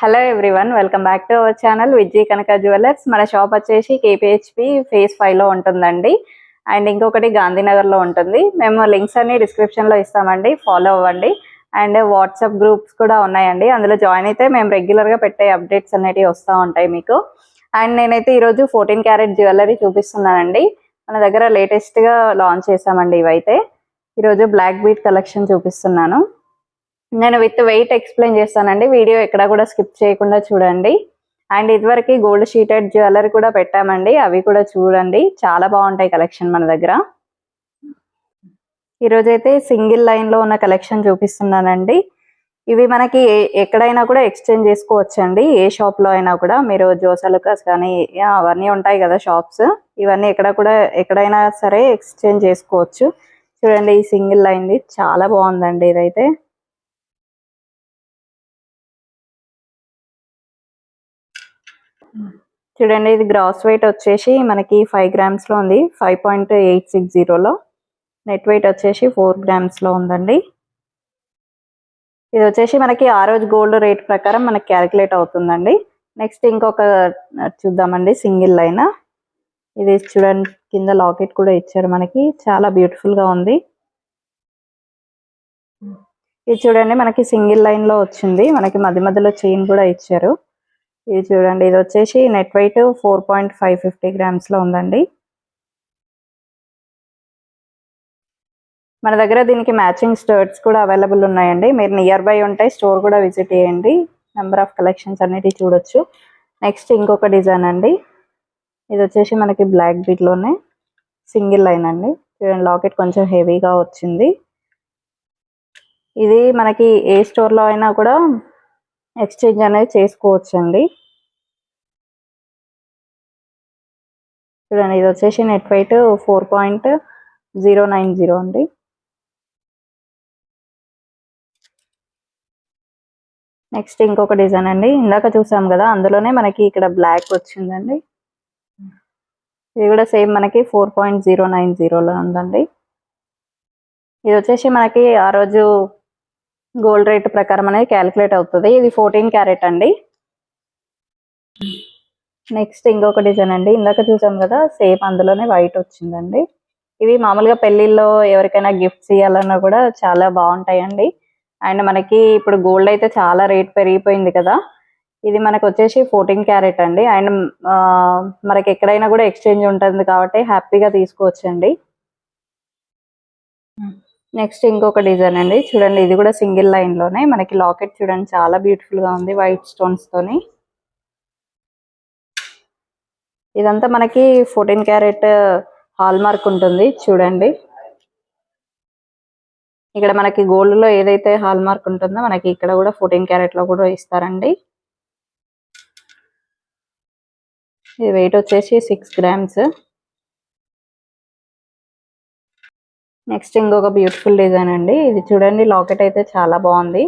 Hello everyone, welcome back to our channel Vijay Kanaka jewellers. మన shop వచ్చేసి కేపీహెచ్పి phase 5లో ఉంటుందండి. And ఇంకొకటి గాంధీనగర్లో ఉంటుంది. మేము లింక్స్ అన్ని డిస్క్రిప్షన్లో ఇస్తామండి, ఫాలో అవ్వండి. అండ్ వాట్సాప్ గ్రూప్స్ కూడా ఉన్నాయండి, అందులో జాయిన్ అయితే మేము రెగ్యులర్గా పెట్టే అప్డేట్స్ అనేవి వస్తూ ఉంటాయి మీకు. అండ్ నేనైతే ఈరోజు 14 క్యారెట్ జ్యువెలరీ చూపిస్తున్నానండి. మన దగ్గర లేటెస్ట్గా లాంచ్ చేసామండి ఇవైతే. ఈరోజు బ్లాక్ బీట్ కలెక్షన్ చూపిస్తున్నాను. నేను విత్ వెయిట్ ఎక్స్ప్లెయిన్ చేస్తానండి, వీడియో ఎక్కడ కూడా స్కిప్ చేయకుండా చూడండి. అండ్ ఇదివరకు గోల్డ్ షీటెడ్ జ్యువెలరీ కూడా పెట్టామండి, అవి కూడా చూడండి, చాలా బాగుంటాయి కలెక్షన్ మన దగ్గర. ఈరోజైతే సింగిల్ లైన్లో ఉన్న కలెక్షన్ చూపిస్తున్నానండి. ఇవి మనకి ఎక్కడైనా కూడా ఎక్స్చేంజ్ చేసుకోవచ్చండి, ఏ షాప్లో అయినా కూడా. మీరు జోసలుకాస్ కానీ అవన్నీ ఉంటాయి కదా షాప్స్, ఇవన్నీ ఎక్కడైనా సరే ఎక్స్చేంజ్ చేసుకోవచ్చు. చూడండి, ఈ సింగిల్ లైన్ది చాలా బాగుందండి ఇదైతే. చూడండి, ఇది గ్రాస్ వెయిట్ వచ్చేసి మనకి 5 గ్రామ్స్లో ఉంది, 5.860లో. నెట్ వెయిట్ వచ్చేసి 4 గ్రామ్స్లో ఉందండి. ఇది వచ్చేసి మనకి ఆ రోజు గోల్డ్ రేట్ ప్రకారం మనకి క్యాలిక్యులేట్ అవుతుందండి. నెక్స్ట్ ఇంకొక చూద్దామండి, సింగిల్ లైన్. ఇది చూడండి, కింద లాకెట్ కూడా ఇచ్చారు మనకి, చాలా బ్యూటిఫుల్గా ఉంది. ఇది చూడండి, మనకి సింగిల్ లైన్లో వచ్చింది, మనకి మధ్య మధ్యలో చైన్ కూడా ఇచ్చారు. ఇది చూడండి, ఇది వచ్చేసి నెట్ వెయిట్ 4.550 గ్రామ్స్లో ఉందండి. మన దగ్గర దీనికి మ్యాచింగ్ స్టర్ట్స్ కూడా అవైలబుల్ ఉన్నాయండి. మీరు నియర్ బై ఉంటాయి, స్టోర్ కూడా విజిట్ చేయండి, నెంబర్ ఆఫ్ కలెక్షన్స్ అన్నిటి చూడొచ్చు. నెక్స్ట్ ఇంకొక డిజైన్ అండి, ఇది వచ్చేసి మనకి బ్లాక్ బీట్లోనే సింగిల్ లైన్ అండి. చూడండి, లాకెట్ కొంచెం హెవీగా వచ్చింది. ఇది మనకి ఏ స్టోర్లో అయినా కూడా ఎక్స్చేంజ్ అనేది చేసుకోవచ్చండి. చూడండి, ఇది వచ్చేసి నెట్ వెయిట్ 4.090 అండి. నెక్స్ట్ ఇంకొక డిజైన్ అండి, ఇందాక చూసాం కదా అందులోనే మనకి ఇక్కడ బ్లాక్ వచ్చిందండి. ఇది కూడా సేమ్ మనకి 4.090లో ఉందండి. ఇది వచ్చేసి మనకి ఆ రోజు గోల్డ్ రేట్ ప్రకారం అనేది క్యాలిక్యులేట్ అవుతుంది. ఇది 14 క్యారెట్ అండి. నెక్స్ట్ ఇంకొక డిజైన్ అండి, ఇందాక చూసాం కదా సేమ్ అందులోనే వైట్ వచ్చిందండి. ఇవి మామూలుగా పెళ్ళిళ్ళలో ఎవరికైనా గిఫ్ట్స్ ఇవ్వాలన్నా కూడా చాలా బాగుంటాయండి. అండ్ మనకి ఇప్పుడు గోల్డ్ అయితే చాలా రేట్ పెరిగిపోయింది కదా. ఇది మనకు వచ్చేసి 14 క్యారెట్ అండి. అండ్ మనకి ఎక్కడైనా కూడా ఎక్స్చేంజ్ ఉంటుంది కాబట్టి హ్యాపీగా తీసుకోవచ్చండి. నెక్స్ట్ ఇంకొక డిజైన్ అండి, చూడండి, ఇది కూడా సింగిల్ లైన్లోనే మనకి లాకెట్ చూడండి, చాలా బ్యూటిఫుల్గా ఉంది వైట్ స్టోన్స్తోని. ఇదంతా మనకి 14 క్యారెట్ హాల్ మార్క్ ఉంటుంది చూడండి. ఇక్కడ మనకి గోల్డ్లో ఏదైతే హాల్ మార్క్ ఉంటుందో మనకి ఇక్కడ కూడా 14 క్యారెట్లో కూడా ఇస్తారండి. ఇది వెయిట్ వచ్చేసి 6 గ్రామ్స్. నెక్స్ట్ ఇంకొక బ్యూటిఫుల్ డిజైన్ అండి, ఇది చూడండి, లాకెట్ అయితే చాలా బాగుంది.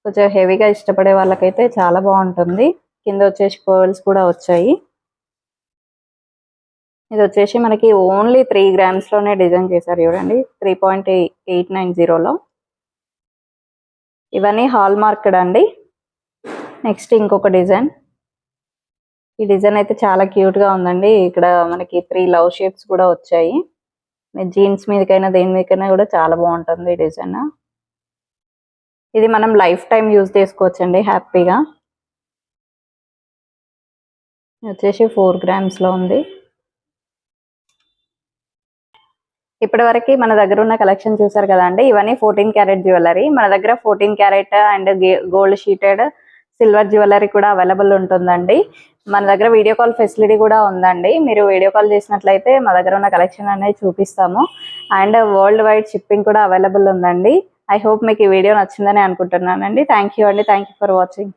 కొంచెం హెవీగా ఇష్టపడే వాళ్ళకైతే చాలా బాగుంటుంది. కింద వచ్చేసి పర్ల్స్ కూడా వచ్చాయి. ఇది వచ్చేసి మనకి ఓన్లీ 3 గ్రామ్స్లోనే డిజైన్ చేశారు చూడండి, 3.890లో. ఇవన్నీ హాల్ మార్క్డ్ అండి. నెక్స్ట్ ఇంకొక డిజైన్, ఈ డిజైన్ అయితే చాలా క్యూట్గా ఉందండి. ఇక్కడ మనకి 3 లవ్ షేప్స్ కూడా వచ్చాయి. జీన్స్ మీదకైనా దేని మీదకైనా కూడా చాలా బాగుంటుంది ఈ డిజైన్. ఇది మనం లైఫ్ టైం యూజ్ చేసుకోవచ్చండి హ్యాపీగా. వచ్చేసి 4 గ్రామ్స్లో ఉంది. ఇప్పటి వరకు మన దగ్గర ఉన్న కలెక్షన్ చూసారు కదండి, ఇవన్నీ 14 క్యారెట్ జ్యువెలరీ. మన దగ్గర 14 carrot and gold sheeted silver jewellery కూడా అవైలబుల్ ఉంటుందండి. మన దగ్గర వీడియో కాల్ ఫెసిలిటీ కూడా ఉందండి. మీరు వీడియో కాల్ చేసినట్లయితే మా దగ్గర ఉన్న కలెక్షన్ అనేది చూపిస్తాము. అండ్ వరల్డ్ వైడ్ షిప్పింగ్ కూడా అవైలబుల్ ఉందండి. ఐ హోప్ మీకు ఈ వీడియో నచ్చిందని అనుకుంటున్నానండి. థ్యాంక్ యూ అండి, థ్యాంక్ యూ ఫర్ వాచింగ్.